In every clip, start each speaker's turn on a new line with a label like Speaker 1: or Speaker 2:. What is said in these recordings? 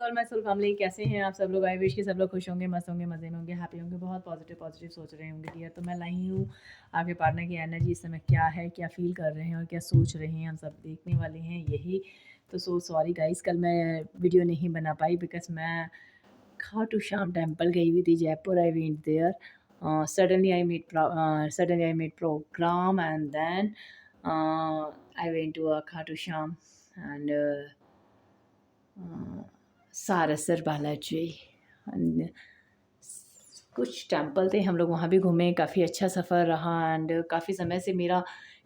Speaker 1: All my soul family, कैसे हैं आप सब लोग। आई विश कि सब लोग खुश होंगे, मस्त होंगे, मज़े में होंगे, हैप्पी होंगे, बहुत पॉजिटिव पॉजिटिव सोच रहे होंगे डियर। तो मैं लाई हूँ आपके पार्टनर की एनर्जी इस समय क्या है, क्या फील कर रहे हैं और क्या सोच रहे हैं, हम सब देखने वाले हैं यही। तो सॉरी गाइस, कल मैं वीडियो नहीं बना पाई बिकॉज मैं खाटू श्याम टेम्पल गई हुई थी Jaipur. I went there, suddenly I made program, and then I went to Khatu Sham and Salasar Balaji and कुछ टेम्पल थे, हम लोग वहाँ भी घूमे। काफ़ी अच्छा सफ़र रहा एंड काफ़ी समय से मेरा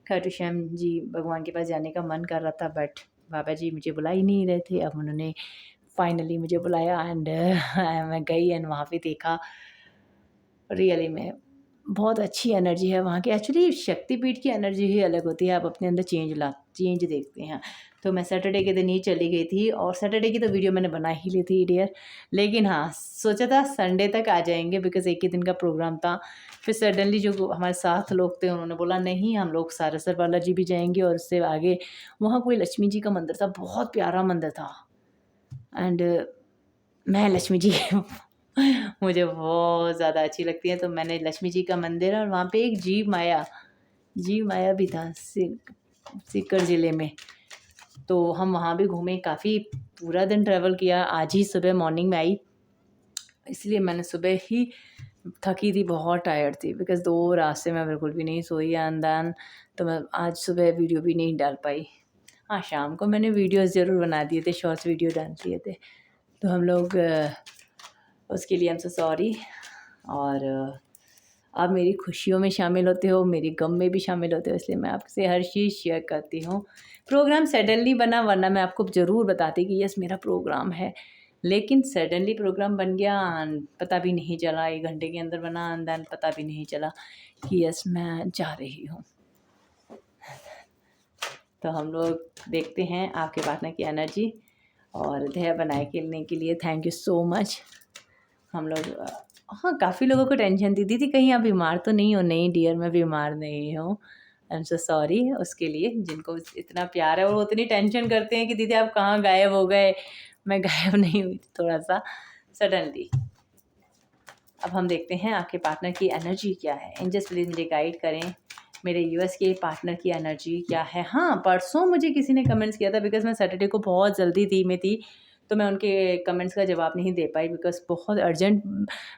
Speaker 1: खाटू श्याम जी भगवान के पास जाने का मन कर रहा था, बट बाबा जी मुझे बुला ही नहीं रहे थे। अब उन्होंने फाइनली मुझे बुलाया एंड मैं गई एंड वहाँ पे देखा रियली में बहुत अच्छी एनर्जी है वहाँ की। एक्चुअली शक्तिपीठ की एनर्जी ही अलग होती है, आप अपने अंदर चेंज देखते हैं। तो मैं सैटरडे के दिन ही चली गई थी और सैटरडे की तो वीडियो मैंने बना ही ली थी डियर, लेकिन हाँ सोचा था संडे तक आ जाएंगे बिकॉज एक ही दिन का प्रोग्राम था। फिर सडनली जो हमारे साथ लोग थे उन्होंने बोला नहीं, हम लोग सारसर बालाजी भी जाएंगे और उससे आगे वहाँ कोई लक्ष्मी जी का मंदिर था, बहुत प्यारा मंदिर था एंड मैं लक्ष्मी जी मुझे बहुत ज़्यादा अच्छी लगती है। तो मैंने लक्ष्मी जी का मंदिर और वहाँ पे एक जीव माया भी था सीकर ज़िले में, तो हम वहाँ भी घूमे। काफ़ी पूरा दिन ट्रैवल किया, आज ही सुबह मॉर्निंग में आई, इसलिए मैंने सुबह ही थकी थी, बहुत टायर्ड थी बिकॉज़ 2 रात से मैं बिल्कुल भी नहीं सोई एंड देन तो मैं आज सुबह वीडियो भी नहीं डाल पाई। हाँ, शाम को मैंने वीडियोज़ ज़रूर बना दिए थे, शॉर्ट्स वीडियो डाल दिए थे। तो हम लोग उसके लिए आई एम सो सॉरी। और आप मेरी खुशियों में शामिल होते हो, मेरे गम में भी शामिल होते हो, इसलिए मैं आपसे हर चीज़ शेयर करती हूँ। प्रोग्राम सडनली बना, वरना मैं आपको ज़रूर बताती कि यस मेरा प्रोग्राम है, लेकिन सडनली प्रोग्राम बन गया एंड पता भी नहीं चला, 1 घंटे के अंदर बना एंड देन पता भी नहीं चला कि यस मैं जा रही हूँ। तो हम लोग देखते हैं आपके पार्टनर की एनर्जी और धैर्य बनाए खेलने के लिए थैंक यू सो मच। हम लोग हाँ, काफ़ी लोगों को टेंशन दी थी कहीं आप बीमार तो नहीं हो। नहीं डियर, मैं बीमार नहीं हूँ। आई एम सो सॉरी उसके लिए, जिनको इतना प्यार है और वो उतनी टेंशन करते हैं कि दीदी आप कहाँ गायब हो गए। मैं गायब नहीं हुई थी, थोड़ा सा सडनली। अब हम देखते हैं आपके पार्टनर की एनर्जी क्या है। एंजल्स प्लीज़ मुझे गाइड करें, मेरे यूएस के पार्टनर की एनर्जी क्या है। हाँ, परसों मुझे किसी ने कमेंट्स किया था बिकॉज़ मैं सैटरडे को बहुत जल्दी में थी, तो मैं उनके कमेंट्स का जवाब नहीं दे पाई बिकॉज़ बहुत urgent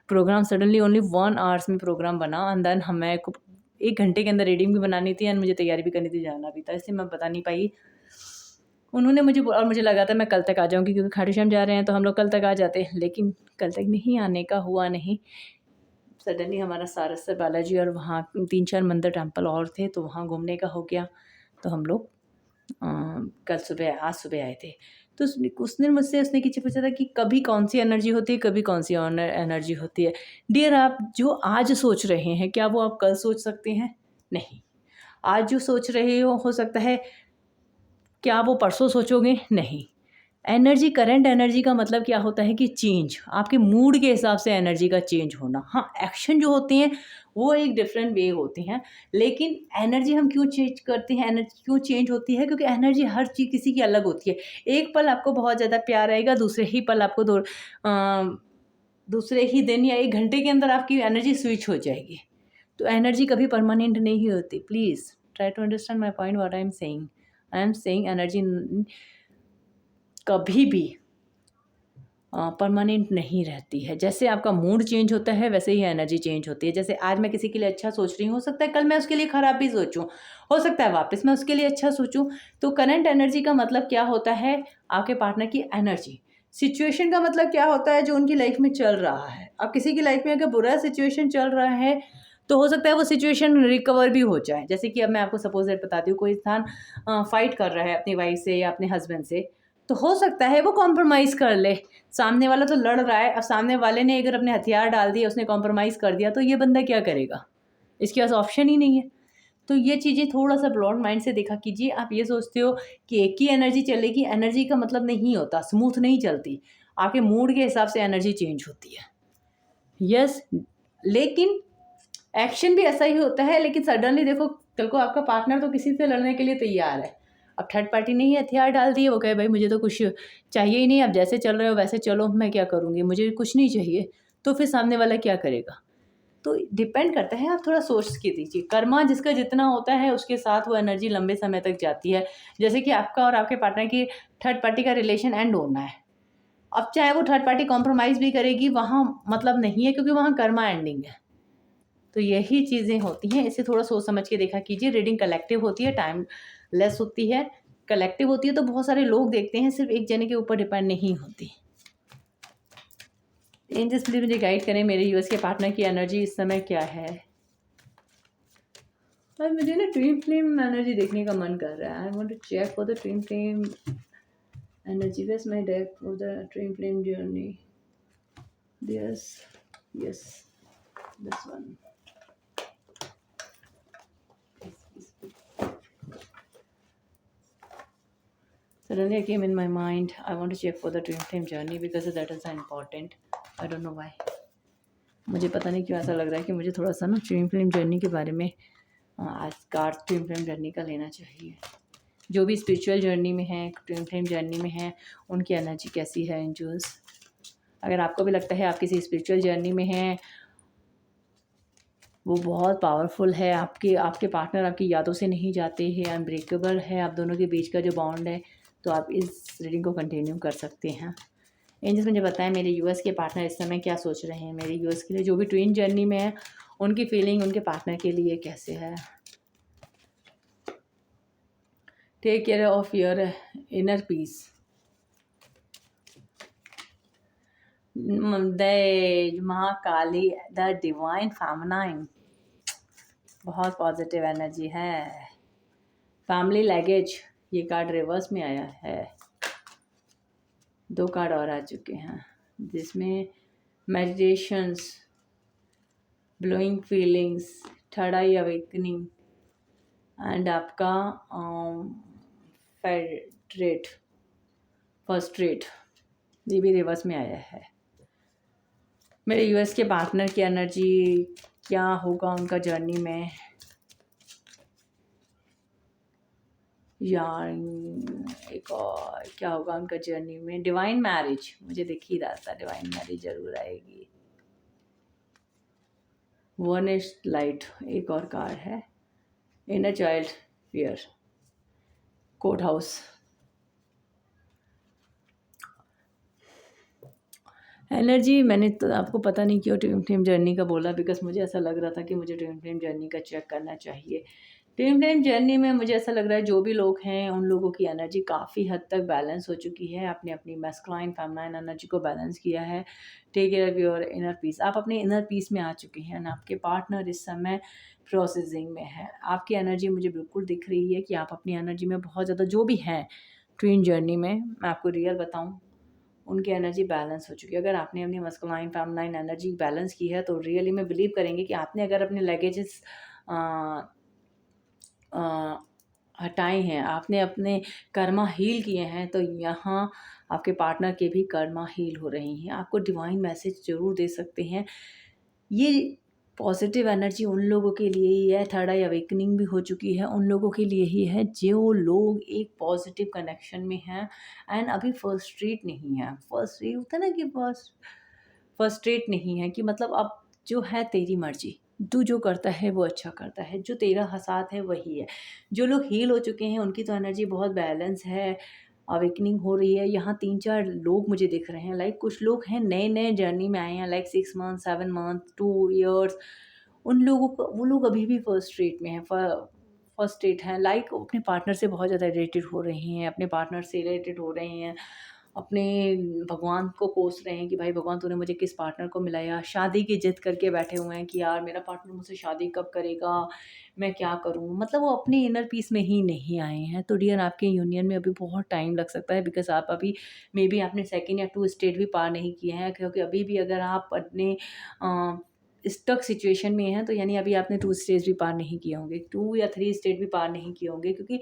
Speaker 1: programme, suddenly only 1 hours में प्रोग्राम बना एंड देन हमें को 1 घंटे के अंदर रीडिंग भी बनानी थी एंड मुझे तैयारी भी करनी थी, जाना भी था, इसलिए मैं बता नहीं पाई। उन्होंने मुझे और मुझे लगा था मैं कल तक आ जाऊँगी क्योंकि खाटू श्याम जा रहे हैं तो हम लोग कल तक आ जाते, लेकिन कल तक नहीं आने का हुआ नहीं। सडनली हमारा सारस्वत बालाजी और वहाँ 3-4 मंदिर टेम्पल और थे, तो वहाँ घूमने का हो गया। तो हम लोग आज सुबह आए थे। तो उसने मुझसे पूछा था कि कभी कौन-सी एनर्जी होती है, कभी कौन-सी एनर्जी होती है। डियर, आप जो आज सोच रहे हैं, क्या वो आप कल सोच सकते हैं? नहीं। आज जो सोच रहे हो सकता है, क्या वो परसों सोचोगे? नहीं। एनर्जी, करंट एनर्जी का मतलब क्या होता है कि चेंज, आपके मूड के हिसाब से एनर्जी का चेंज होना। हाँ, एक्शन जो होते हैं वो एक डिफरेंट वे होते हैं, लेकिन एनर्जी हम क्यों चेंज करते हैं, एनर्जी क्यों चेंज होती है, क्योंकि एनर्जी हर चीज़ किसी की अलग होती है। एक पल आपको बहुत ज़्यादा प्यार आएगा, दूसरे ही पल आपको दूसरे ही दिन या 1 घंटे के अंदर आपकी एनर्जी स्विच हो जाएगी। तो एनर्जी कभी परमानेंट नहीं होती। Please try to understand my point what I am saying energy कभी भी परमानेंट नहीं रहती है। जैसे आपका मूड चेंज होता है वैसे ही एनर्जी चेंज होती है। जैसे आज मैं किसी के लिए अच्छा सोच रही हूँ, हो सकता है कल मैं उसके लिए ख़राब भी सोचूँ, हो सकता है वापस मैं उसके लिए अच्छा सोचूँ। तो करंट एनर्जी का मतलब क्या होता है, आपके पार्टनर की एनर्जी। सिचुएशन का मतलब क्या होता है, जो उनकी लाइफ में चल रहा है। अब किसी की लाइफ में अगर बुरा सिचुएशन चल रहा है तो हो सकता है वो सिचुएशन रिकवर भी हो जाए। जैसे कि अब मैं आपको सपोज बताती हूँ, कोई इंसान फाइट कर रहा है अपनी वाइफ से या अपने हस्बैंड से, तो हो सकता है वो कॉम्प्रोमाइज़ कर ले। सामने वाला तो लड़ रहा है, अब सामने वाले ने अगर अपने हथियार डाल दिए, उसने कॉम्प्रोमाइज़ कर दिया, तो ये बंदा क्या करेगा? इसके पास ऑप्शन ही नहीं है। तो ये चीज़ें थोड़ा-सा ब्रॉड माइंड से देखा कीजिए। आप ये सोचते हो कि एक ही एनर्जी चलेगी, एनर्जी का मतलब नहीं होता, स्मूथ नहीं चलती। आपके मूड के हिसाब से एनर्जी चेंज होती है। यस, लेकिन एक्शन भी ऐसा ही होता है, लेकिन सडनली देखो, कल को आपका पार्टनर तो किसी से लड़ने के लिए तैयार है। अब थर्ड पार्टी ने ही हथियार डाल दिए, वो कहे भाई मुझे तो कुछ चाहिए ही नहीं, अब जैसे चल रहे हो वैसे चलो, मैं क्या करूँगी, मुझे कुछ नहीं चाहिए, तो फिर सामने वाला क्या करेगा? तो डिपेंड करता है, आप थोड़ा सोच के दीजिए। कर्मा जिसका जितना होता है उसके साथ वो एनर्जी लंबे समय तक जाती है। जैसे कि आपका और आपके पार्टनर की थर्ड पार्टी का रिलेशन एंड होना है। अब चाहे वो थर्ड पार्टी कॉम्प्रोमाइज़ भी करेगी, वहाँ मतलब नहीं है, क्योंकि वहाँ कर्मा एंडिंग है। तो यही चीज़ें होती हैं, इसे थोड़ा सोच समझ के देखा कीजिए। रीडिंग कलेक्टिव होती है, टाइम लेस होती है। कलेक्टिव होती है तो बहुत सारे लोग देखते हैं, सिर्फ एक जने के ऊपर डिपेंड नहीं होती। एंजल्स प्लीज मुझे गाइड करें, मेरे यूएस के पार्टनर की एनर्जी इस समय क्या है। और मुझे ना ट्विन फ्लेम एनर्जी देखने का मन कर रहा है। I want to check for the twin flame energy. Where's my deck for the twin flame journey. Yes yes, this one. Suddenly I came in my mind, I want to check for the twin flame journey because that is important. I don't know why. मुझे पता नहीं क्यों ऐसा लग रहा है कि मुझे थोड़ा सा ना ट्विन फ्लेम जर्नी के बारे में आज कार्ड ट्विन फ्लेम जर्नी का लेना चाहिए। जो भी स्पिरिचुअल जर्नी में है, ट्विन फ्लेम जर्नी में है, उनकी एनर्जी कैसी है एंजल्स। अगर आपको भी लगता है आप किसी स्पिरिचुअल जर्नी में हैं, वो बहुत पावरफुल है, आपके पार्टनर आपकी यादों से नहीं जाते हैं, अनब्रेकेबल है आप दोनों के बीच का जो बॉन्ड है, तो आप इस रीडिंग को कंटिन्यू कर सकते हैं। एंजल्स मुझे बताएं मेरे यूएस के पार्टनर इस समय क्या सोच रहे हैं, मेरे यूएस के लिए जो भी ट्विन जर्नी में है, उनकी फीलिंग उनके पार्टनर के लिए कैसे है। Take care of your inner peace. The Mahakali, the divine feminine, बहुत पॉजिटिव एनर्जी है। फैमिली लैगेज, ये कार्ड रिवर्स में आया है। 2 कार्ड और आ चुके हैं जिसमें meditations, blowing feelings, third I awakening and आपका फेड्रेट, फर्स्ट्रेट, ये भी रिवर्स में आया है। मेरे यूएस के पार्टनर की एनर्जी क्या होगा उनका जर्नी में, या एक और क्या होगा उनका जर्नी में। डिवाइन मैरिज मुझे दिख ही रहा था, डिवाइन मैरिज जरूर आएगी। वन इज लाइट, एक और कार्ड है। Inner child fear, court house. Energy मैंने तो आपको पता नहीं क्यों ट्विन फ्लेम जर्नी का बोला, बिकॉज मुझे ऐसा लग रहा था कि मुझे ट्विन फ्लेम जर्नी का चेक करना चाहिए। ट्विन फ्लेम जर्नी में मुझे ऐसा लग रहा है जो भी लोग हैं उन लोगों की एनर्जी काफ़ी हद तक बैलेंस हो चुकी है, अपने अपनी मैस्कुलाइन फेमिनाइन एनर्जी को बैलेंस किया है। Take care of your inner peace, आप अपने इनर पीस में आ चुके हैं। आपके पार्टनर इस समय प्रोसेसिंग में है। आपकी एनर्जी मुझे बिल्कुल दिख रही है कि आप अपनी एनर्जी में बहुत ज़्यादा, जो भी हैं ट्विन जर्नी में, मैं आपको रियल बताऊँ, उनकी एनर्जी बैलेंस हो चुकी है। अगर आपने अपनी मस्कुलाइन फेमिनाइन एनर्जी बैलेंस की है तो रियली में बिलीव करेंगे कि आपने अगर अपने लगेजेस हटाए हैं, आपने अपने कर्मा हील किए हैं, तो यहाँ आपके पार्टनर के भी कर्मा हील हो रही हैं। आपको डिवाइन मैसेज ज़रूर दे सकते हैं। ये पॉजिटिव एनर्जी उन लोगों के लिए ही है, थर्ड आई अवेकनिंग भी हो चुकी है, उन लोगों के लिए ही है जो लोग एक पॉजिटिव कनेक्शन में हैं एंड अभी फ्रस्ट्रेट नहीं है। फ्रस्ट्रेट होता है ना कि फ्रस्ट्रेट नहीं है कि मतलब अब जो है तेरी मर्जी, तू जो करता है वो अच्छा करता है, जो तेरा हसात है वही है। जो लोग हील हो चुके हैं उनकी तो एनर्जी बहुत बैलेंस है, अवेकनिंग हो रही है। यहाँ 3-4 लोग मुझे दिख रहे हैं, लाइक कुछ लोग हैं नए नए जर्नी में आए हैं, लाइक 6 मंथ, 7 मंथ, 2 ईयर्स। उन लोगों को, वो लोग अभी भी फर्स्ट्रेट में हैं, फर्स्ट्रेट हैं, लाइक अपने पार्टनर से बहुत ज़्यादा इरिटेट हो रहे हैं, अपने पार्टनर से इरिटेट हो रहे हैं, अपने भगवान को कोस रहे हैं कि भाई भगवान तूने मुझे किस पार्टनर को मिलाया। शादी की जिद करके बैठे हुए हैं कि यार मेरा पार्टनर मुझसे शादी कब करेगा, मैं क्या करूँ। मतलब वो अपने इनर पीस में ही नहीं आए हैं। तो डियर आपके यूनियन में अभी बहुत टाइम लग सकता है, बिकॉज आप अभी मे बी आपने 2nd या 2 स्टेट भी पार नहीं किए हैं, क्योंकि अभी भी अगर आप अपने स्टक सिचुएशन में हैं, तो यानी अभी आपने 2 स्टेज भी पार नहीं किए होंगे, 2 या 3 स्टेज भी पार नहीं किए होंगे, क्योंकि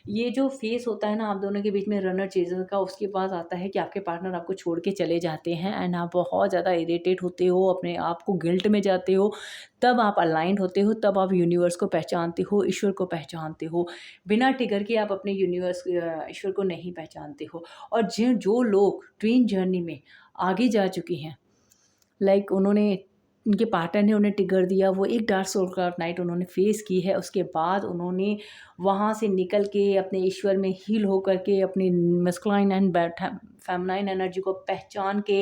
Speaker 1: ये जो फेस होता है ना आप दोनों के बीच में रनर चेज़र का, उसके बाद आता है कि आपके पार्टनर आपको छोड़ के चले जाते हैं एंड आप बहुत ज़्यादा इरिटेट होते हो, अपने आप को गिल्ट में जाते हो। तब आप अलाइन्ड होते हो, तब आप यूनिवर्स को पहचानते हो, ईश्वर को पहचानते हो। बिना ट्रिगर के आप अपने ईश्वर को नहीं पहचानते हो। और जो लोग ट्विन जर्नी में आगे जा चुके हैं, लाइक उन्होंने, उनके पार्टनर ने उन्हें ट्रिगर दिया, वो एक डार्क सोल क्लाउड नाइट उन्होंने फेस की है, उसके बाद उन्होंने वहाँ से निकल के अपने ईश्वर में हील होकर के अपनी मस्कुलाइन एंड फेमिनाइन एनर्जी को पहचान के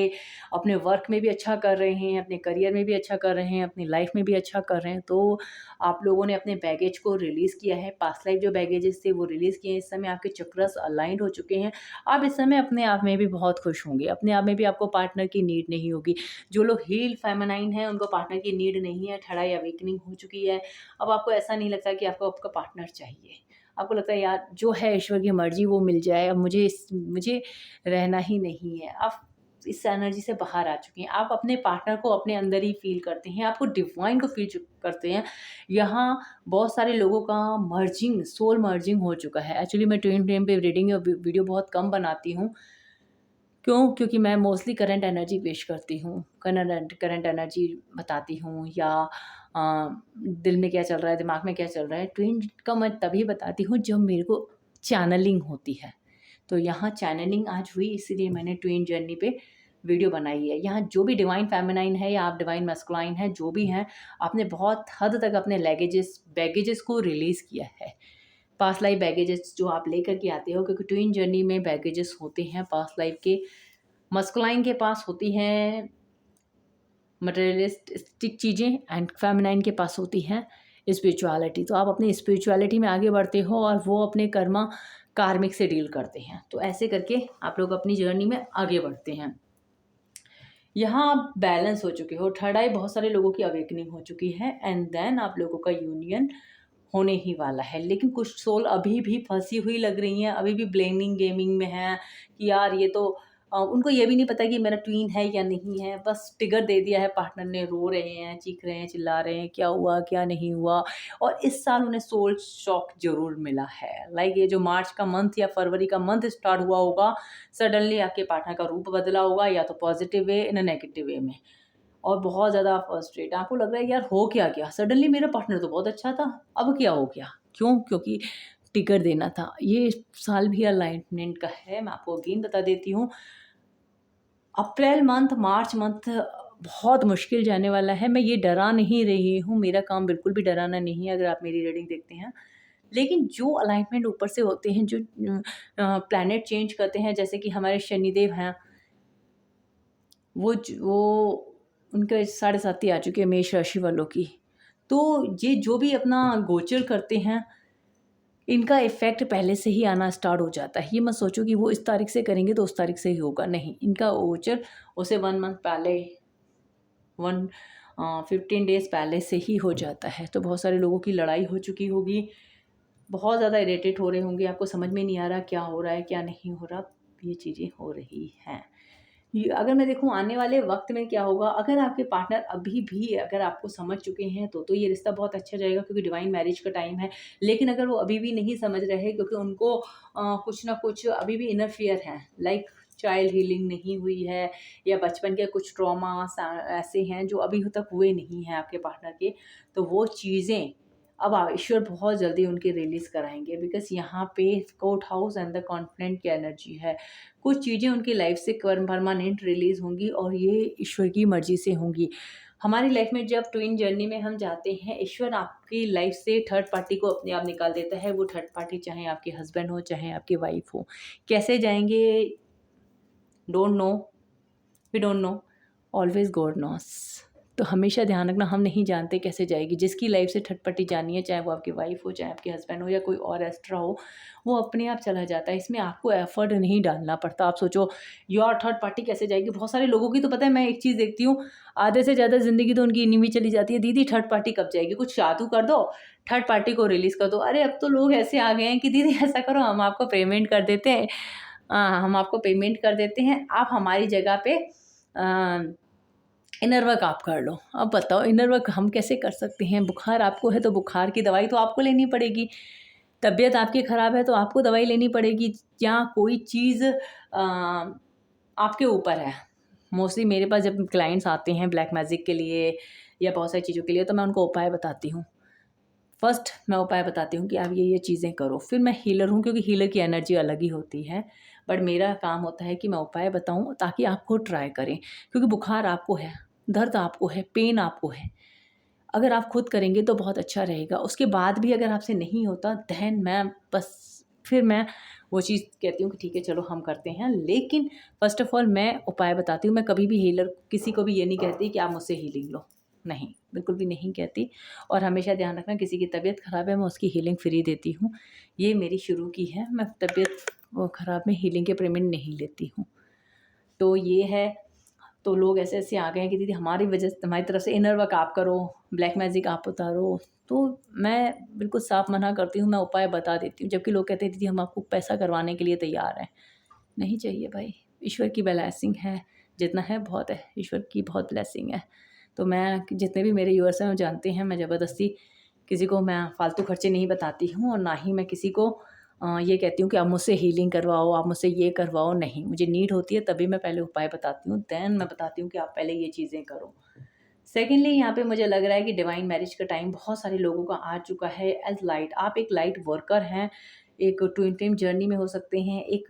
Speaker 1: अपने वर्क में भी अच्छा कर रहे हैं, अपने करियर में भी अच्छा कर रहे हैं, अपनी लाइफ में भी अच्छा कर रहे हैं। तो आप लोगों ने अपने बैगेज को रिलीज़ किया है, पास्ट लाइफ जो बैगेजेस थे वो रिलीज़ किए हैं। इस समय आपके चक्रस अलाइंड हो चुके हैं। आप इस समय अपने आप में भी बहुत खुश होंगे, अपने आप में भी आपको पार्टनर की नीड नहीं होगी। जो लोग हील फेमिनाइन हैं उनको पार्टनर की नीड नहीं है, थर्ड आई अवेकनिंग हो चुकी है। अब आपको ऐसा नहीं लगता कि आपको आपका पार्टनर चाहिए, आपको लगता है यार जो है ईश्वर की मर्ज़ी वो मिल जाए, अब मुझे रहना ही नहीं है। आप इस एनर्जी से बाहर आ चुके हैं, आप अपने पार्टनर को अपने अंदर ही फ़ील करते हैं, आपको डिवाइन को फ़ील करते हैं। यहाँ बहुत सारे लोगों का मर्जिंग, सोल मर्जिंग हो चुका है। एक्चुअली मैं ट्विन फ्लेम पे रीडिंग या वीडियो बहुत कम बनाती हूँ। क्यों? क्योंकि मैं मोस्टली करंट एनर्जी पेश करती हूँ, करंट एनर्जी बताती हूँ, या दिल में क्या चल रहा है, दिमाग में क्या चल रहा है। ट्विन का मैं तभी बताती हूँ जब मेरे को चैनलिंग होती है। तो यहाँ चैनलिंग आज हुई, इसीलिए मैंने ट्विन जर्नी पे वीडियो बनाई है। यहाँ जो भी डिवाइन फेमिनाइन है या आप डिवाइन मैस्कुलाइन हैं, जो भी हैं, आपने बहुत हद तक अपने बैगेजेस को रिलीज़ किया है। पास्ट लाइफ बैगेजेस जो आप लेकर के आते हो, क्योंकि ट्विन जर्नी में बैगेजेस होते हैं पास्ट लाइफ के। मस्कुलाइन के पास होती हैं मटेरियलिस्टिक चीज़ें एंड फेमिनाइन के पास होती हैं स्पिरिचुअलिटी। तो आप अपनी स्पिरिचुअलिटी में आगे बढ़ते हो और वो अपने कर्मा कार्मिक से डील करते हैं। तो ऐसे करके आप लोग अपनी जर्नी में आगे बढ़ते हैं। यहाँ आप बैलेंस हो चुके हो, थर्ड आई बहुत सारे लोगों की अवेकनिंग हो चुकी है एंड देन आप लोगों का यूनियन होने ही वाला है। लेकिन कुछ सोल अभी भी फंसी हुई लग रही हैं, अभी भी ब्लेमिंग गेमिंग में हैं कि यार ये तो उनको ये भी नहीं पता कि मेरा ट्वीन है या नहीं है, बस ट्रिगर दे दिया है पार्टनर ने, रो रहे हैं, चीख रहे हैं, चिल्ला रहे हैं, क्या हुआ क्या नहीं हुआ। और इस साल उन्हें सोल शॉक ज़रूर मिला है। लाइक ये जो मार्च का मंथ या फरवरी का मंथ स्टार्ट हुआ होगा, सडनली आपके पार्टनर का रूप बदला होगा, या तो positive way in a negative way में, और बहुत ज़्यादा फ्रस्ट्रेट आपको लग रहा है यार हो क्या गया, सडनली मेरा पार्टनर तो बहुत अच्छा था, अब क्या हो गया। क्यों? क्योंकि टिकर देना था। ये साल भी अलाइनमेंट का है। मैं आपको अगेन बता देती हूँ, अप्रैल मंथ, मार्च मंथ बहुत मुश्किल जाने वाला है। मैं ये डरा नहीं रही हूँ, मेरा काम बिल्कुल भी डराना नहीं है अगर आप मेरी रीडिंग देखते हैं। लेकिन जो अलाइनमेंट ऊपर से होते हैं, जो प्लैनेट चेंज करते हैं, जैसे कि हमारे शनिदेव हैं, वो उनके 7.5 आ चुके हैं मेष राशि वालों की। तो ये जो भी अपना गोचर करते हैं, इनका इफ़ेक्ट पहले से ही आना स्टार्ट हो जाता है। ये मत सोचो कि वो इस तारीख से करेंगे तो उस तारीख से ही होगा, नहीं। इनका गोचर उसे 1 मंथ पहले, 15 डेज़ पहले से ही हो जाता है। तो बहुत सारे लोगों की लड़ाई हो चुकी होगी, बहुत ज़्यादा इरिटेट हो रहे होंगे, आपको समझ में नहीं आ रहा क्या हो रहा है, क्या नहीं हो रहा, ये चीज़ें हो रही हैं। ये अगर मैं देखूँ आने वाले वक़्त में क्या होगा, अगर आपके पार्टनर अभी भी अगर आपको समझ चुके हैं तो ये रिश्ता बहुत अच्छा जाएगा, क्योंकि डिवाइन मैरिज का टाइम है। लेकिन अगर वो अभी भी नहीं समझ रहे, क्योंकि उनको कुछ ना कुछ अभी भी इनर फ़ियर है, लाइक चाइल्ड हीलिंग नहीं हुई है, या बचपन के कुछ ट्रॉमास ऐसे हैं जो अभी तक हुए नहीं हैं आपके पार्टनर के, तो वो चीज़ें अब ईश्वर बहुत जल्दी उनके रिलीज़ कराएँगे। बिकॉज़ यहाँ पे court house and the confident की एनर्जी है। कुछ चीज़ें उनकी लाइफ से परमानेंट रिलीज़ होंगी और ये ईश्वर की मर्ज़ी से होंगी। हमारी लाइफ में जब ट्विन जर्नी में हम जाते हैं, ईश्वर आपकी लाइफ से थर्ड पार्टी को अपने आप निकाल देता है। वो थर्ड पार्टी चाहे आपके हस्बैंड हो, चाहे आपकी वाइफ हो। कैसे जाएँगे, don't know, we don't know, always God knows. तो हमेशा ध्यान रखना, हम नहीं जानते कैसे जाएगी। जिसकी लाइफ से ठटपटी जानी है, चाहे वो आपकी वाइफ हो, चाहे आपके हस्बैंड हो, या कोई और एक्स्ट्रा हो, वो अपने आप चला जाता है। इसमें आपको एफर्ट नहीं डालना पड़ता। आप सोचो यार थर्ड पार्टी कैसे जाएगी। बहुत सारे लोगों की तो पता है, मैं एक चीज़ देखती हूँ, आधे से ज़्यादा ज़िंदगी तो उनकी इन्हीं में चली जाती है। दीदी थर्ड पार्टी कब जाएगी, कुछ जादू कर दो, थर्ड पार्टी को रिलीज़ कर दो। अरे अब तो लोग ऐसे आ गए हैं कि दीदी ऐसा करो, हम आपको पेमेंट कर देते हैं, हम आपको पेमेंट कर देते हैं, आप हमारी जगह पे इनर वर्क आप कर लो। अब बताओ इनर वर्क हम कैसे कर सकते हैं? बुखार आपको है तो बुखार की दवाई तो आपको लेनी पड़ेगी, तबीयत आपकी ख़राब है तो आपको दवाई लेनी पड़ेगी, या कोई चीज़ आपके ऊपर है। मोस्टली मेरे पास जब क्लाइंट्स आते हैं ब्लैक मैजिक के लिए या बहुत सारी चीज़ों के लिए, तो मैं उनको उपाय बताती हूँ। फर्स्ट मैं उपाय बताती हूँ कि आप ये चीज़ें करो, फिर मैं हीलर हूँ क्योंकि हीलर की एनर्जी अलग ही होती है, बट मेरा काम होता है कि मैं उपाय बताऊँ ताकि आप खुद ट्राई करें, क्योंकि बुखार आपको है, दर्द आपको है, पेन आपको है। अगर आप खुद करेंगे तो बहुत अच्छा रहेगा। उसके बाद भी अगर आपसे नहीं होता, देन फिर मैं वो चीज़ कहती हूँ कि ठीक है चलो हम करते हैं। लेकिन फ़र्स्ट ऑफ़ ऑल मैं उपाय बताती हूँ। मैं कभी भी हीलर किसी को भी ये नहीं कहती कि आप मुझसे हीलिंग लो, नहीं, बिल्कुल भी नहीं कहती। और हमेशा ध्यान रखना, किसी की तबीयत ख़राब है मैं उसकी हीलिंग फ्री देती हूँ। ये मेरी शुरू की है, मैं तबीयत ख़राब में हीलिंग के पेमेंट नहीं लेती हूँ। तो ये है। तो लोग ऐसे-ऐसे आ गए हैं कि दीदी हमारी तरफ से इनर वर्क आप करो, ब्लैक मैजिक आप उतारो। तो मैं बिल्कुल साफ मना करती हूँ, मैं उपाय बता देती हूँ। जबकि लोग कहते हैं दीदी हम आपको पैसा करवाने के लिए तैयार हैं। नहीं चाहिए भाई, ईश्वर की ब्लेसिंग है, जितना है बहुत है, ईश्वर की बहुत ब्लेसिंग है। तो मैं जितने भी मेरे व्यूअर्स हैं वो जानते हैं, मैं ज़बरदस्ती किसी को मैं फ़ालतू खर्चे नहीं बताती हूँ, और ना ही मैं किसी को ये कहती हूँ कि आप मुझसे हीलिंग करवाओ, आप मुझसे ये करवाओ, नहीं। मुझे नीड होती है तभी मैं पहले उपाय बताती हूँ, देन मैं बताती हूँ कि आप पहले ये चीज़ें करो। सेकेंडली यहाँ पे मुझे लग रहा है कि डिवाइन मैरिज का टाइम बहुत सारे लोगों का आ चुका है एज़ लाइट। आप एक लाइट वर्कर हैं, एक ट्विन फ्लेम जर्नी में हो सकते हैं, एक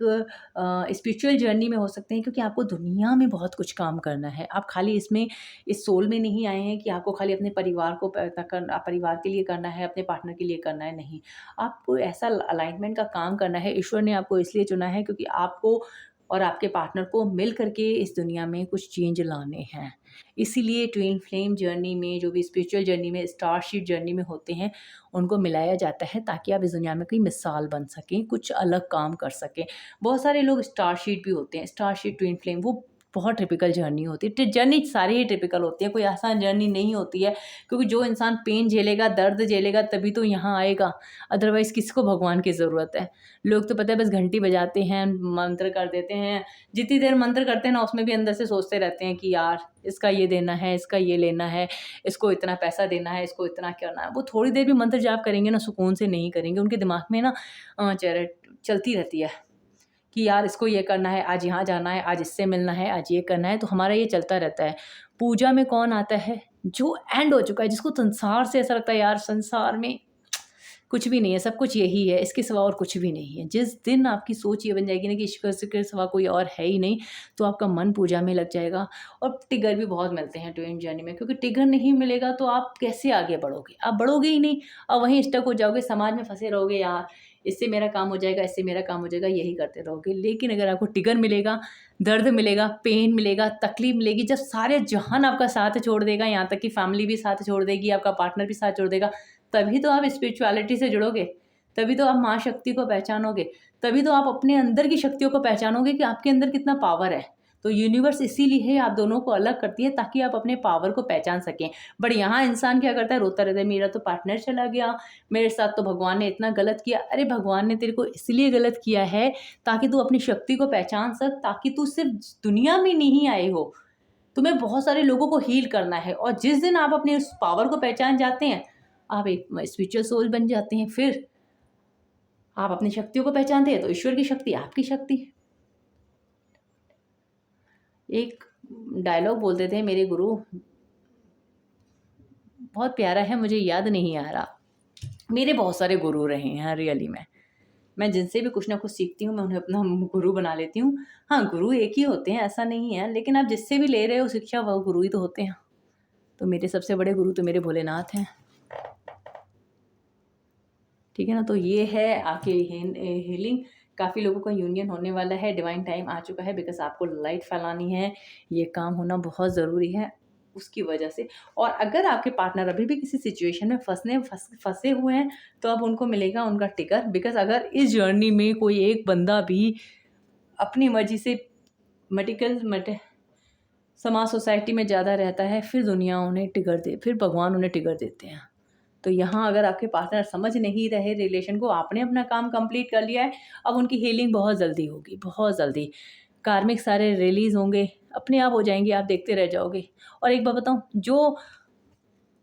Speaker 1: स्पिरिचुअल जर्नी में हो सकते हैं, क्योंकि आपको दुनिया में बहुत कुछ काम करना है। आप खाली इस सोल में नहीं आए हैं कि आपको खाली अपने परिवार को परिवार के लिए करना है, अपने पार्टनर के लिए करना है, नहीं। आपको ऐसा अलाइनमेंट का काम करना है। ईश्वर ने आपको इसलिए चुना है क्योंकि आपको और आपके पार्टनर को मिल करके इस दुनिया में कुछ चेंज लाने हैं। इसीलिए ट्विन फ्लेम जर्नी में, जो भी स्पिरिचुअल जर्नी में, स्टारशीट जर्नी में होते हैं, उनको मिलाया जाता है ताकि आप इस दुनिया में कोई मिसाल बन सकें, कुछ अलग काम कर सकें। बहुत सारे लोग स्टारशीट भी होते हैं, स्टारशीट ट्विन फ्लेम, वो बहुत टिपिकल जर्नी होती है। जर्नी सारी ही टिपिकल होती है, कोई आसान जर्नी नहीं होती है, क्योंकि जो इंसान पेन झेलेगा, दर्द झेलेगा तभी तो यहाँ आएगा, अदरवाइज़ किसको भगवान की ज़रूरत है। लोग तो पता है बस घंटी बजाते हैं, मंत्र कर देते हैं, जितनी देर मंत्र करते हैं ना उसमें भी अंदर से सोचते रहते हैं कि यार इसका ये देना है, इसका ये लेना है, इसको इतना पैसा देना है, इसको इतना करना है। वो थोड़ी देर भी मंत्र जाप करेंगे ना, सुकून से नहीं करेंगे। उनके दिमाग में ना चलती रहती है कि यार इसको ये करना है, आज यहाँ जाना है, आज इससे मिलना है, आज ये करना है, तो हमारा ये चलता रहता है। पूजा में कौन आता है? जो एंड हो चुका है, जिसको संसार से ऐसा लगता है यार संसार में कुछ भी नहीं है, सब कुछ यही है, इसके सिवा और कुछ भी नहीं है। जिस दिन आपकी सोच ये बन जाएगी ना कि ईश्वर से के सिवा कोई और है ही नहीं, तो आपका मन पूजा में लग जाएगा। और ट्रिगर भी बहुत मिलते हैं ट्विन जर्नी में, क्योंकि ट्रिगर नहीं मिलेगा तो आप कैसे आगे बढ़ोगे? आप बढ़ोगे ही नहीं, आप वहीं स्टक हो जाओगे, समाज में फँसे रहोगे, यार इससे मेरा काम हो जाएगा, इससे मेरा काम हो जाएगा, यही करते रहोगे। लेकिन अगर आपको ट्रिगर मिलेगा, दर्द मिलेगा, पेन मिलेगा, तकलीफ मिलेगी, जब सारे जहान आपका साथ छोड़ देगा, यहाँ तक कि फैमिली भी साथ छोड़ देगी, आपका पार्टनर भी साथ छोड़ देगा, तभी तो आप स्पिरिचुअलिटी से जुड़ोगे, तभी तो आप माँ शक्ति को पहचानोगे, तभी तो आप अपने अंदर की शक्तियों को पहचानोगे कि आपके अंदर कितना पावर है। तो यूनिवर्स इसीलिए आप दोनों को अलग करती है ताकि आप अपने पावर को पहचान सकें। बट यहाँ इंसान क्या करता है, रोता रहता है, मेरा तो पार्टनर चला गया, मेरे साथ तो भगवान ने इतना गलत किया। अरे भगवान ने तेरे को इसलिए गलत किया है ताकि तू अपनी शक्ति को पहचान सक, ताकि तू सिर्फ दुनिया में नहीं आए हो, तुम्हें बहुत सारे लोगों को हील करना है। और जिस दिन आप अपने उस पावर को पहचान जाते हैं, आप एक स्पिरिचुअल सोल बन जाते हैं। फिर आप अपनी शक्तियों को पहचानते हैं तो ईश्वर की शक्ति आपकी शक्ति। एक डायलॉग बोलते थे मेरे गुरु, बहुत प्यारा है, मुझे याद नहीं आ रहा। मेरे बहुत सारे गुरु रहे हैं रियली में, मैं जिनसे भी कुछ ना कुछ सीखती हूँ मैं उन्हें अपना गुरु बना लेती हूँ। हाँ, गुरु एक ही होते हैं ऐसा नहीं है, लेकिन आप जिससे भी ले रहे हो शिक्षा, वह गुरु ही तो होते हैं। तो मेरे सबसे बड़े गुरु तो मेरे भोलेनाथ हैं, ठीक है ना। तो ये है आपकी हीलिंग। काफ़ी लोगों का यूनियन होने वाला है, डिवाइन टाइम आ चुका है, बिकॉज़ आपको लाइट फैलानी है, ये काम होना बहुत ज़रूरी है उसकी वजह से। और अगर आपके पार्टनर अभी भी किसी सिचुएशन में फँसे हुए हैं, तो अब उनको मिलेगा उनका टिकर। बिकॉज़ अगर इस जर्नी में कोई एक बंदा भी अपनी मर्ज़ी से समाज सोसाइटी में ज़्यादा रहता है, फिर भगवान उन्हें टिकर देते हैं। तो यहाँ अगर आपके पार्टनर समझ नहीं रहे रिलेशन को, आपने अपना काम कंप्लीट कर लिया है, अब उनकी हीलिंग बहुत जल्दी होगी, बहुत जल्दी। कार्मिक सारे रिलीज़ होंगे, अपने आप हो जाएंगे, आप देखते रह जाओगे। और एक बात बताऊँ, जो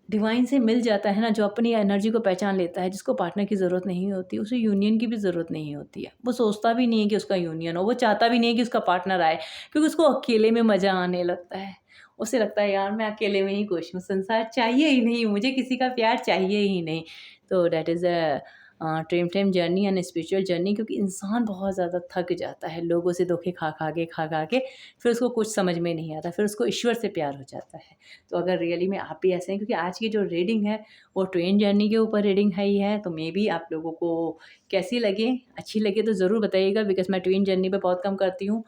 Speaker 1: डिवाइन से मिल जाता है ना, जो अपनी एनर्जी को पहचान लेता है, जिसको पार्टनर की ज़रूरत नहीं होती, उसे यूनियन की भी ज़रूरत नहीं होती है। वो सोचता भी नहीं है कि उसका यूनियन हो, वो चाहता भी नहीं है कि उसका पार्टनर आए, क्योंकि उसको अकेले में मज़ा आने लगता है। उसे लगता है यार मैं अकेले में ही खुश हूँ, संसार चाहिए ही नहीं, मुझे किसी का प्यार चाहिए ही नहीं। तो that is a twin flame journey and spiritual journey, क्योंकि इंसान बहुत ज़्यादा थक जाता है लोगों से धोखे खा खा के, फिर उसको कुछ समझ में नहीं आता, फिर उसको ईश्वर से प्यार हो जाता है। तो अगर रियली में आप भी ऐसे हैं, क्योंकि आज की जो रीडिंग है वो ट्विन जर्नी के ऊपर रीडिंग है ही है, तो मे बी आप लोगों को कैसी लगे, अच्छी लगे तो ज़रूर बताइएगा, बिकॉज़ मैं ट्विन जर्नी पे बहुत कम करती हूँ।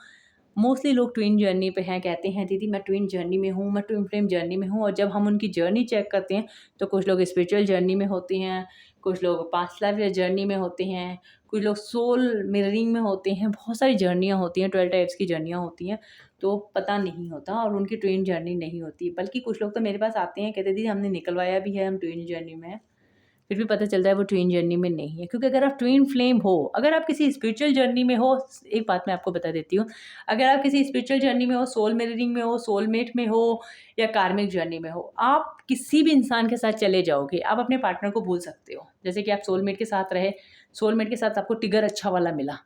Speaker 1: मोस्टली लोग ट्विन जर्नी पे हैं, कहते हैं दीदी मैं ट्विन जर्नी में हूँ, मैं ट्विन फ्लेम जर्नी में हूँ, और जब हम उनकी जर्नी चेक करते हैं तो कुछ लोग स्पिरिचुअल जर्नी में होते हैं, कुछ लोग पास्ट लाइफ जर्नी में होते हैं, कुछ लोग सोल मिररिंग में होते हैं, बहुत सारी जर्नियाँ होती हैं, 12 टाइप्स की जर्नियाँ होती हैं, तो पता नहीं होता और उनकी ट्विन जर्नी नहीं होती। बल्कि कुछ लोग तो मेरे पास आते हैं, कहते दीदी हमने निकलवाया भी है, हम ट्विन जर्नी में हैं, फिर भी पता चलता है वो ट्विन जर्नी में नहीं है। क्योंकि अगर आप ट्विन फ्लेम हो, अगर आप किसी स्पिरिचुअल जर्नी में हो, एक बात मैं आपको बता देती हूँ, अगर आप किसी स्पिरिचुअल जर्नी में हो, सोल मिररिंग में हो, सोलमेट में हो या कार्मिक जर्नी में हो, आप किसी भी इंसान के साथ चले जाओगे, आप अपने पार्टनर को भूल सकते हो। जैसे कि आप सोलमेट के साथ रहे, सोलमेट के साथ आपको टिगर अच्छा वाला मिला,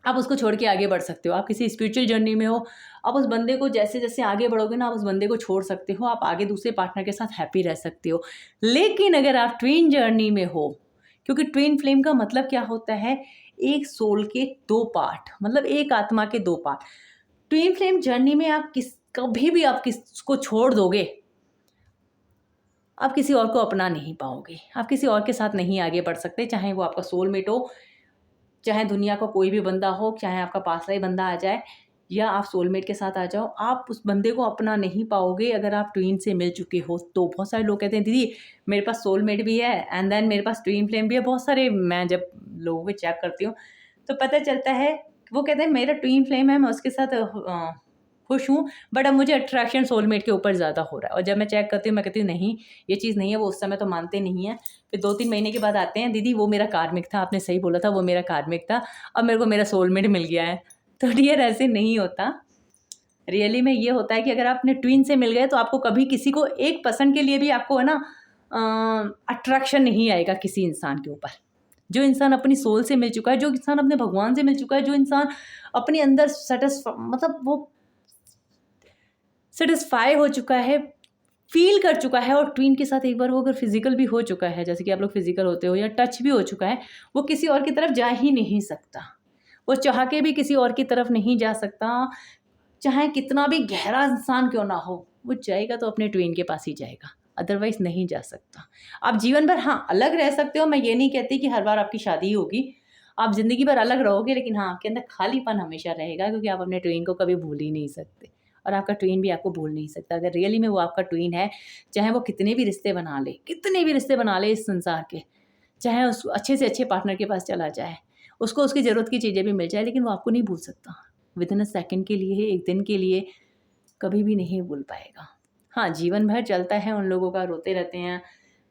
Speaker 1: आप उसको छोड़ के आगे बढ़ सकते हो। आप किसी स्पिरिचुअल जर्नी में हो, आप उस बंदे को जैसे-जैसे आगे बढ़ोगे ना, आप उस बंदे को छोड़ सकते हो, आप आगे दूसरे पार्टनर के साथ हैप्पी रह सकते हो। लेकिन अगर आप ट्विन जर्नी में हो, क्योंकि ट्विन फ्लेम का मतलब क्या होता है, एक सोल के 2 पार्ट, मतलब एक आत्मा के 2 पार्ट। ट्विन फ्लेम जर्नी में आप कभी भी आप किसको छोड़ दोगे, आप किसी और को अपना नहीं पाओगे। आप किसी और के साथ नहीं आगे बढ़ सकते, चाहे वो आपका सोलमेट हो, चाहे दुनिया का कोई भी बंदा हो, चाहे आपका पास का ही बंदा आ जाए या आप सोलमेट के साथ आ जाओ, आप उस बंदे को अपना नहीं पाओगे अगर आप ट्विन से मिल चुके हो तो। बहुत सारे लोग कहते हैं दीदी मेरे पास सोलमेट भी है एंड देन मेरे पास ट्विन फ्लेम भी है। बहुत सारे मैं जब लोगों को चेक करती हूँ तो पता चलता है, वो कहते हैं मेरा ट्विन फ्लेम है, मैं उसके साथ खुश हूँ, बट अब मुझे अट्रैक्शन सोलमेट के ऊपर ज़्यादा हो रहा है। और जब मैं चेक करती हूँ, मैं कहती हूँ नहीं ये चीज़ नहीं है, वो उस समय तो मानते नहीं हैं। फिर 2-3 महीने के बाद आते हैं, दीदी वो मेरा कार्मिक था, आपने सही बोला था, वो मेरा कार्मिक था, अब मेरे को मेरा सोलमेट मिल गया है। तो डियर ऐसे नहीं होता। रियली में ये होता है कि अगर आप अपने ट्विन से मिल गए तो आपको कभी किसी को 1% के लिए भी आपको है ना अट्रैक्शन नहीं आएगा किसी इंसान के ऊपर। जो इंसान अपनी सोल से मिल चुका है, जो इंसान अपने भगवान से मिल चुका है, जो इंसान अपने अंदर मतलब वो सैटिस्फाई हो चुका है, फ़ील कर चुका है, और ट्विन के साथ एक बार वो अगर फिज़िकल भी हो चुका है, जैसे कि आप लोग फिज़िकल होते हो या टच भी हो चुका है, वो किसी और की तरफ जा ही नहीं सकता। वो चाह के भी किसी और की तरफ नहीं जा सकता, चाहे कितना भी गहरा इंसान क्यों ना हो, वो जाएगा तो अपने ट्विन के पास ही जाएगा, अदरवाइज़ नहीं जा सकता। आप जीवन भर हाँ, अलग रह सकते हो, मैं ये नहीं कहती कि हर बार आपकी शादी ही होगी। आप ज़िंदगी भर अलग रहोगे, लेकिन हाँ, आपके अंदर खालीपन हमेशा रहेगा, क्योंकि आप अपने ट्विन को कभी भूल ही नहीं सकते और आपका ट्विन भी आपको भूल नहीं सकता। अगर रियली में वो आपका ट्विन है, चाहे वो कितने भी रिश्ते बना ले, कितने भी रिश्ते बना ले इस संसार के, चाहे उस अच्छे से अच्छे पार्टनर के पास चला जाए, उसको उसकी ज़रूरत की चीज़ें भी मिल जाए, लेकिन वो आपको नहीं भूल सकता। विदिन अ सेकंड के लिए, एक दिन के लिए कभी भी नहीं भूल पाएगा। हाँ, जीवन भर चलता है उन लोगों का, रोते रहते हैं,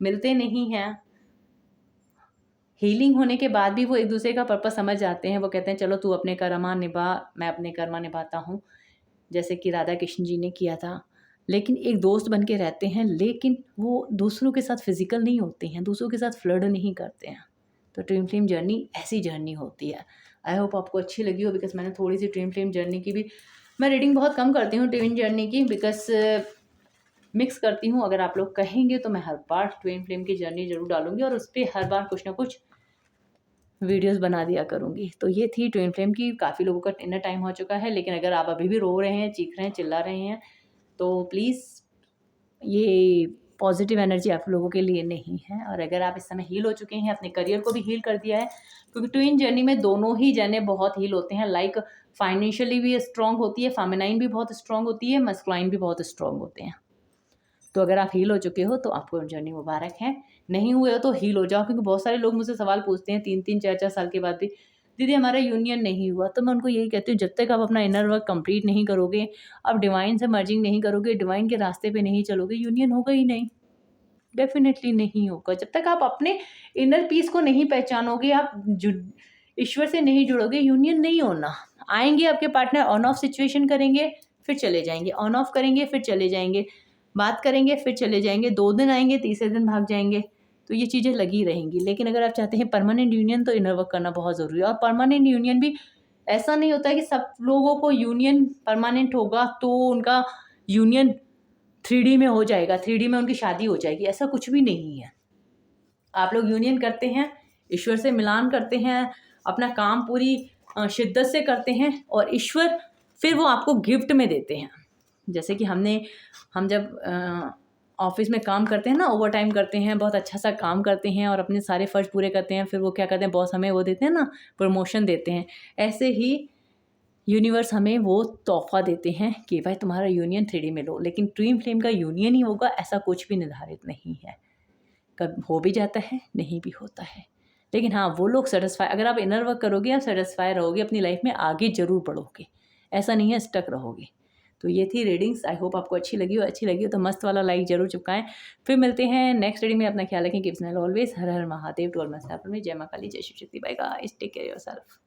Speaker 1: मिलते नहीं हैं। हीलिंग होने के बाद भी वो एक-दूसरे का पर्पस समझ जाते हैं। वो कहते हैं चलो तू अपने कर्मा निभा, मैं अपने कर्मा निभाता हूँ। जैसे कि राधा कृष्ण जी ने किया था। लेकिन एक दोस्त बन के रहते हैं, लेकिन वो दूसरों के साथ फ़िज़िकल नहीं होते हैं, दूसरों के साथ फ्लर्ट नहीं करते हैं। तो ट्विन फ्लेम जर्नी ऐसी जर्नी होती है। आई होप आपको अच्छी लगी हो, बिकॉज़ मैंने थोड़ी-सी ट्विन फ्लेम जर्नी की भी, मैं रीडिंग बहुत कम करती हूँ ट्विन जर्नी की, बिकॉज़ मिक्स करती हूँ। अगर आप लोग कहेंगे तो मैं हर बार ट्विन फ्लेम की जर्नी ज़रूर डालूँगी और उसपे हर बार कुछ ना कुछ वीडियोज़ बना दिया करूँगी। तो ये थी ट्विन फ्लेम की, काफ़ी लोगों का इतना टाइम हो चुका है, लेकिन अगर आप अभी भी रो रहे हैं, चीख रहे हैं, चिल्ला रहे हैं, तो प्लीज़ ये पॉज़िटिव एनर्जी आप लोगों के लिए नहीं है। और अगर आप इस समय हील हो चुके हैं, अपने करियर को भी हील कर दिया है, क्योंकि ट्विन जर्नी में दोनों ही जने बहुत हील होते हैं। लाइक फाइनेंशियली भी स्ट्रॉन्ग होती है, फेमिनाइन भी बहुत स्ट्रॉन्ग होती है, मस्कुलाइन भी बहुत स्ट्रॉन्ग होते हैं। तो अगर आप हील हो चुके हो तो आपको जर्नी मुबारक है, नहीं हुए हो तो हील हो जाओ। क्योंकि बहुत सारे लोग मुझसे सवाल पूछते हैं 3-3 4-4 साल के बाद भी, दीदी हमारा यूनियन नहीं हुआ। तो मैं उनको यही कहती हूँ, जब तक आप अपना इनर वर्क कंप्लीट नहीं करोगे, आप डिवाइन से मर्जिंग नहीं करोगे, डिवाइन के रास्ते पे नहीं चलोगे, यूनियन होगा ही नहीं, डेफ़िनेटली नहीं होगा। जब तक आप अपने इनर पीस को नहीं पहचानोगे, आप ईश्वर से नहीं जुड़ोगे, यूनियन नहीं होना। आएंगे आपके पार्टनर, ऑन ऑफ सिचुएशन करेंगे फिर चले जाएंगे, ऑन ऑफ करेंगे फिर चले जाएंगे, बात करेंगे फिर चले जाएंगे, 2 दिन आएंगे, तीसरे दिन भाग जाएंगे। तो ये चीज़ें लगी रहेंगी। लेकिन अगर आप चाहते हैं परमानेंट यूनियन, तो इनर वर्क करना बहुत ज़रूरी है। और परमानेंट यूनियन भी ऐसा नहीं होता है कि सब लोगों को यूनियन परमानेंट होगा तो उनका यूनियन 3D में हो जाएगा, 3D में उनकी शादी हो जाएगी, ऐसा कुछ भी नहीं है। आप लोग यूनियन करते हैं, ईश्वर से मिलान करते हैं, अपना काम पूरी शिद्दत से करते हैं और ईश्वर फिर वो आपको गिफ्ट में देते हैं। जैसे कि हम जब ऑफिस में काम करते हैं ना, ओवर टाइम करते हैं, बहुत अच्छा सा काम करते हैं और अपने सारे फ़र्ज़ पूरे करते हैं, फिर वो क्या करते हैं, बॉस हमें वो देते हैं ना, प्रमोशन देते हैं। ऐसे ही यूनिवर्स हमें वो तोहफ़ा देते हैं कि भाई तुम्हारा यूनियन 3D में लो। लेकिन ट्विन फ्लेम का यूनियन ही होगा, ऐसा कुछ भी निर्धारित नहीं है। कब हो भी जाता है, नहीं भी होता है। लेकिन हाँ, वो लोग सैटिस्फाई, अगर आप इनर वर्क करोगे, आप सैटिस्फाई रहोगे, अपनी लाइफ में आगे ज़रूर बढ़ोगे। ऐसा नहीं है स्टक रहोगे। तो ये थी रीडिंग्स। आई होप आपको अच्छी लगी हो तो मस्त वाला लाइक ज़रूर चिपकाएं। फिर मिलते हैं नेक्स्ट रीडिंग में। अपना ख्याल रखें, कीप्स ऑलवेज। हर हर महादेव, टू ऑल माय में। जय माँ काली, जय Shiv Shakti. Bye guys, take care yourself.